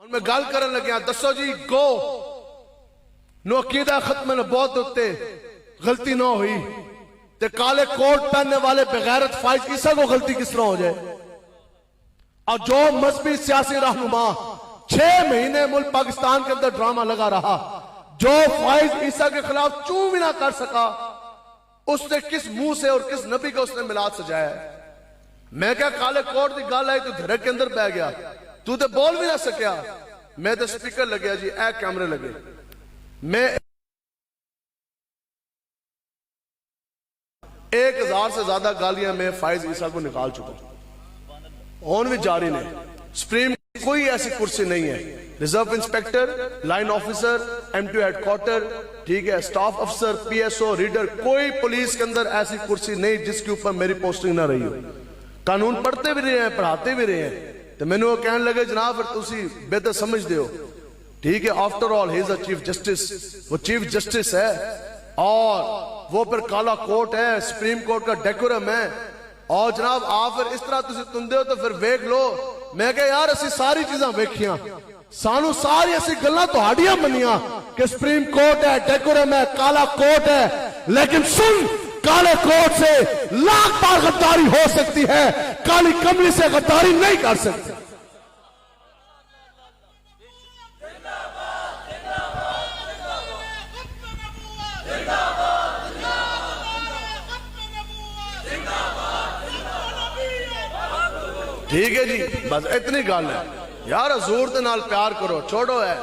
मैं गल कर लग्या दसो जी गो नो अकीदा खत्म नबूवत उत्ते गलती ना हुई ते काले कोट पहनने वाले बेगैरत फाइज ईसा को गलती किस तरह हो जाए। और जो मजहबी सियासी रहनुमा 6 महीने मुल्क पाकिस्तान के अंदर ड्रामा लगा रहा, जो फाइज ईसा के खिलाफ चू भी ना कर सका, उसने किस मुंह से और किस नबी का उसने मिलाद सजाया। मैं क्या काले कोट की गल आई तू घर के अंदर बह गया, तू तो बोल भी ना सकया। मैं तो स्पीकर लगे जी, ए कैमरे लगे। मैं 1000 से ज्यादा गालियां मैं फाइज ईसा को निकाल चुका हूं, ऑन भी जारी नहीं। सुप्रीम कोई ऐसी कुर्सी नहीं है, reserve inspector, line officer, M2 headquarter, ठीक है, स्टाफ अफसर, PSO, रीडर, कोई पुलिस के अंदर ऐसी कुर्सी नहीं जिसके ऊपर मेरी पोस्टिंग ना रही हो। कानून पढ़ते भी रहे हैं, पढ़ाते भी रहे हैं। तो मैंने वो कहने लगे जनाब फिर तुसी बेहतर समझते हो, ठीक है, after all he is a chief justice, वो चीफ जस्टिस है और वो फिर काला कोट है, सुप्रीम कोर्ट का डेकोरम है। और जनाब आप फिर इस तरह तुसी तुंदे हो तो फिर वेख लो। मैं कहा यार असि सारी चीजा वेखियां, सानू सारी ऐसी गल्लां तुहाडियां मनियां कि सुप्रीम कोर्ट है, डेकोरम है, काला कोट है, लेकिन सुन काले कोट से लाख बार गद्दारी हो सकती है, काली कमली से गद्दारी नहीं कर सकती। ठीक है जी, बस इतनी गल है यार। हजूर के नाल प्यार करो, छोड़ो है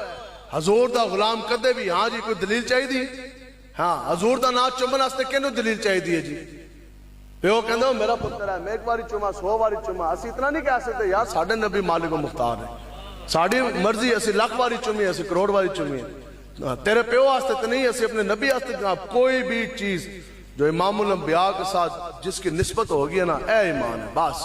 हजूर का गुलाम कदे भी। हाँ जी, कोई दलील चाहिए? हाँ, हजूर का नाम चुमन वास्ते किनू दलील चाहिए जी? प्यो कहंदा मेरा पुत्र है, मैं एक बारी चुमा 100 बारी चुमा। असि इतना नहीं कह सकते यार साडे नबी मालिक मुख्तार है, साड़ी मर्जी असि लाख बारी चुमी, असि करोड़ बारी चुमी। तेरे प्यो वास्ते तो नहीं, असि अपने नबी वास्ते। जनाब कोई भी चीज जो इमामुल अंबिया के साथ जिसकी निस्बत होगी ना, ए ईमान है बस।